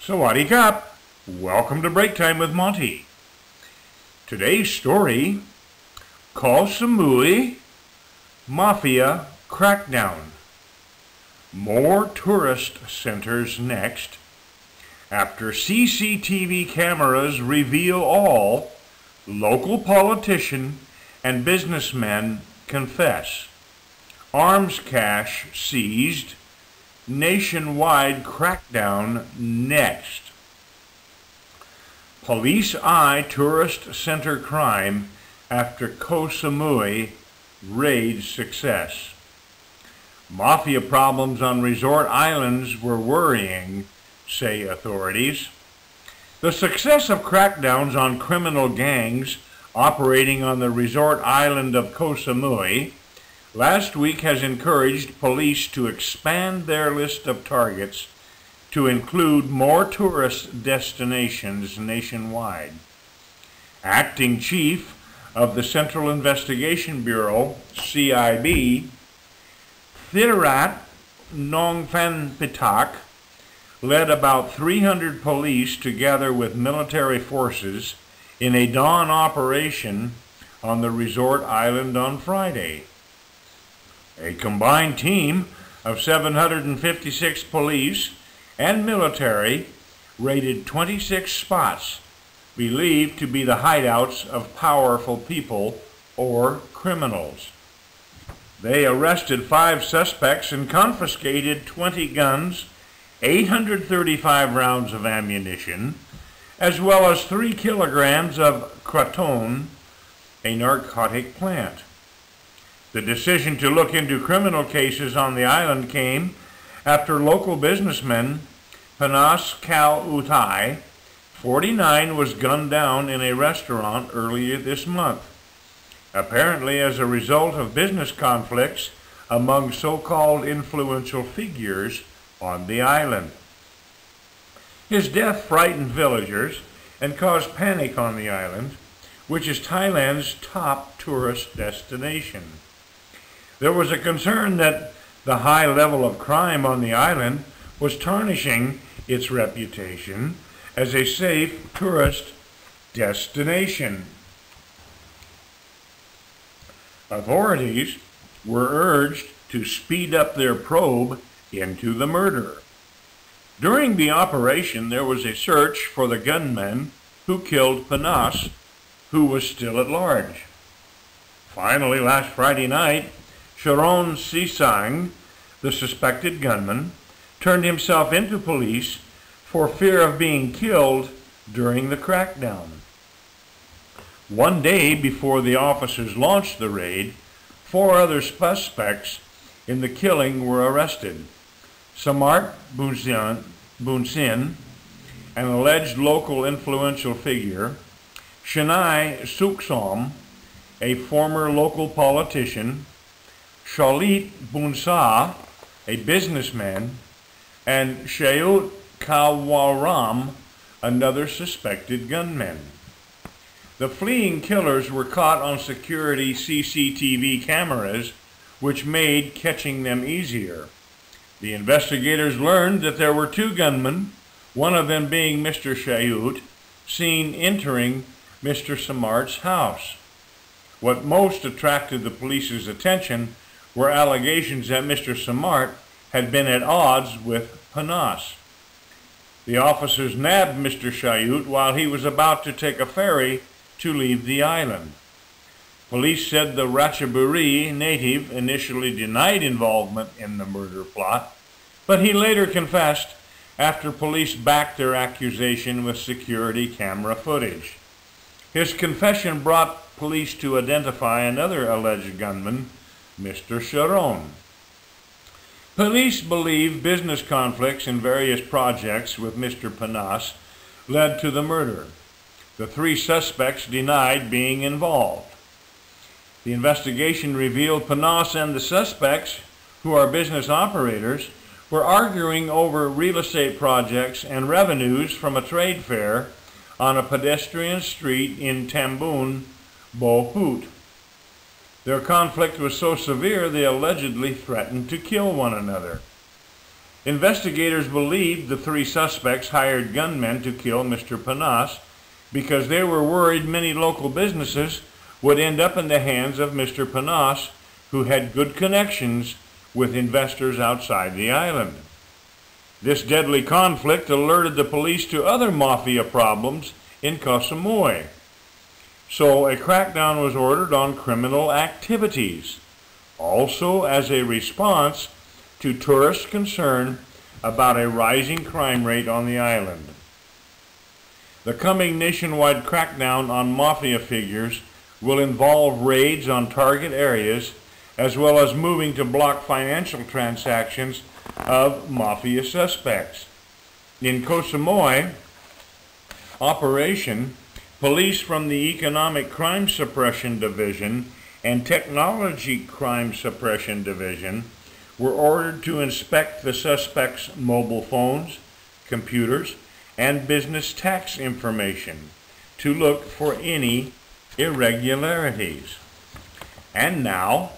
Sawadee Kap! Welcome to Break Time with Monty. Today's story, Koh Samui Mafia Crackdown. More tourist centers next. After CCTV cameras reveal all, local politician and businessmen confess. Arms cache seized. Nationwide crackdown next. Police eye tourist center crime after Koh Samui raid success. Mafia problems on resort islands were worrying, say authorities. The success of crackdowns on criminal gangs operating on the resort island of Koh Samui last week has encouraged police to expand their list of targets to include more tourist destinations nationwide. Acting Chief of the Central Investigation Bureau, CIB, Thirat Nongfanpitak, led about 300 police together with military forces in a dawn operation on the resort island on Friday. A combined team of 756 police and military raided 26 spots believed to be the hideouts of powerful people or criminals. They arrested 5 suspects and confiscated 20 guns, 835 rounds of ammunition, as well as 3 kilograms of kratom, a narcotic plant. The decision to look into criminal cases on the island came after local businessman Panas Kau Utai, 49, was gunned down in a restaurant earlier this month, apparently as a result of business conflicts among so-called influential figures on the island. His death frightened villagers and caused panic on the island, which is Thailand's top tourist destination. There was a concern that the high level of crime on the island was tarnishing its reputation as a safe tourist destination. Authorities were urged to speed up their probe into the murder. During the operation, there was a search for the gunman who killed Panas, who was still at large. Finally, last Friday night, Sharon Sisang, the suspected gunman, turned himself into police for fear of being killed during the crackdown. One day before the officers launched the raid, 4 other suspects in the killing were arrested. Samart Bunsin, an alleged local influential figure, Shanai Suksom, a former local politician, Shalit Bunsa, a businessman, and Shayut Kawaram, another suspected gunman. The fleeing killers were caught on security CCTV cameras, which made catching them easier. The investigators learned that there were 2 gunmen, one of them being Mr. Shayut, seen entering Mr. Samart's house. What most attracted the police's attention were allegations that Mr. Samart had been at odds with Panas. The officers nabbed Mr. Shayut while he was about to take a ferry to leave the island. Police said the Ratchaburi native initially denied involvement in the murder plot, but he later confessed after police backed their accusation with security camera footage. His confession brought police to identify another alleged gunman, Mr. Sharon. Police believe business conflicts in various projects with Mr. Panas led to the murder. The 3 suspects denied being involved. The investigation revealed Panas and the suspects, who are business operators, were arguing over real estate projects and revenues from a trade fair on a pedestrian street in Tambun, Bohut. Their conflict was so severe they allegedly threatened to kill one another. Investigators believed the three suspects hired gunmen to kill Mr. Panas because they were worried many local businesses would end up in the hands of Mr. Panas, who had good connections with investors outside the island. This deadly conflict alerted the police to other mafia problems in Koh Samui. So a crackdown was ordered on criminal activities, also as a response to tourist concern about a rising crime rate on the island. The coming nationwide crackdown on mafia figures will involve raids on target areas as well as moving to block financial transactions of mafia suspects. In Koh Samui operation, police from the Economic Crime Suppression Division and Technology Crime Suppression Division were ordered to inspect the suspects' mobile phones, computers, and business tax information to look for any irregularities. And now,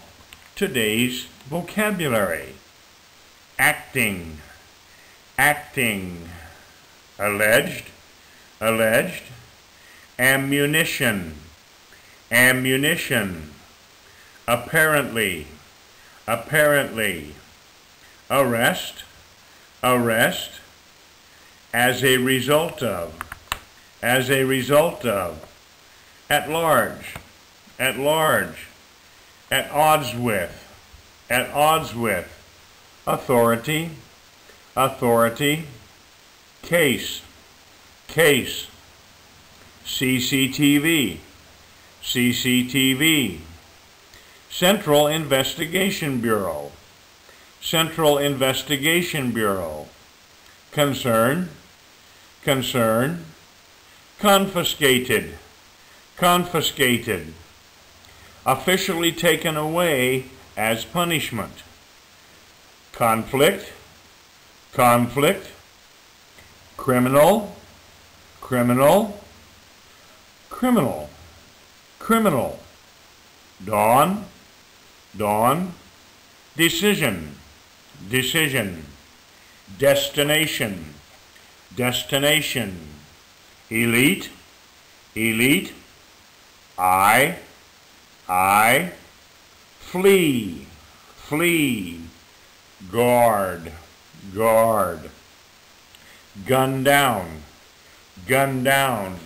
today's vocabulary. Acting, acting, alleged, alleged, ammunition, ammunition, apparently, apparently, arrest, arrest, as a result of, at large, at odds with, authority, authority, case, case, CCTV, CCTV, Central Investigation Bureau, Central Investigation Bureau, concern, concern, confiscated, confiscated, officially taken away as punishment, conflict, conflict, criminal, criminal, criminal, criminal, dawn, dawn, decision, decision, destination, destination, elite, elite, I, flee, flee, guard, guard, gun down, gun down,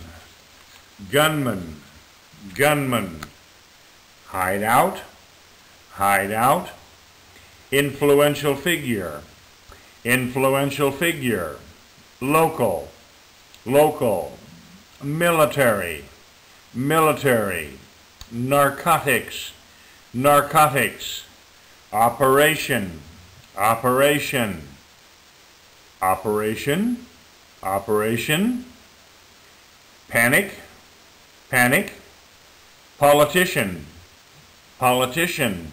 gunman, gunman, hide out, hide out, influential figure, influential figure, local, local, military, military, narcotics, narcotics, operation, operation, operation, operation, panic, panic, politician, politician,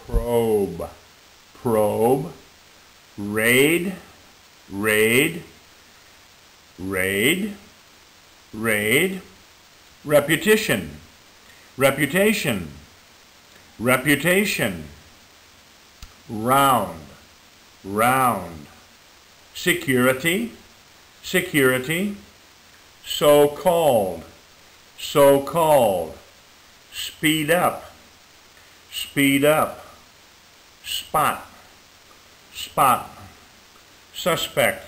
probe, probe, raid, raid, raid, raid, repetition, reputation, reputation, round, round, security, security, so-called, so-called, speed up, speed up, spot, spot, suspect,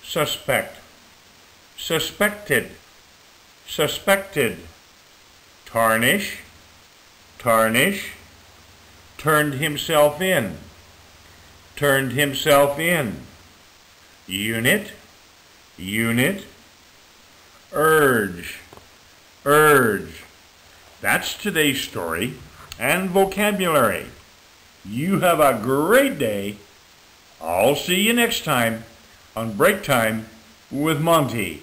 suspect, suspected, suspected, tarnish, tarnish, turned himself in, turned himself in, unit, unit, urge, urge. That's today's story and vocabulary. You have a great day. I'll see you next time on Break Time with Monty.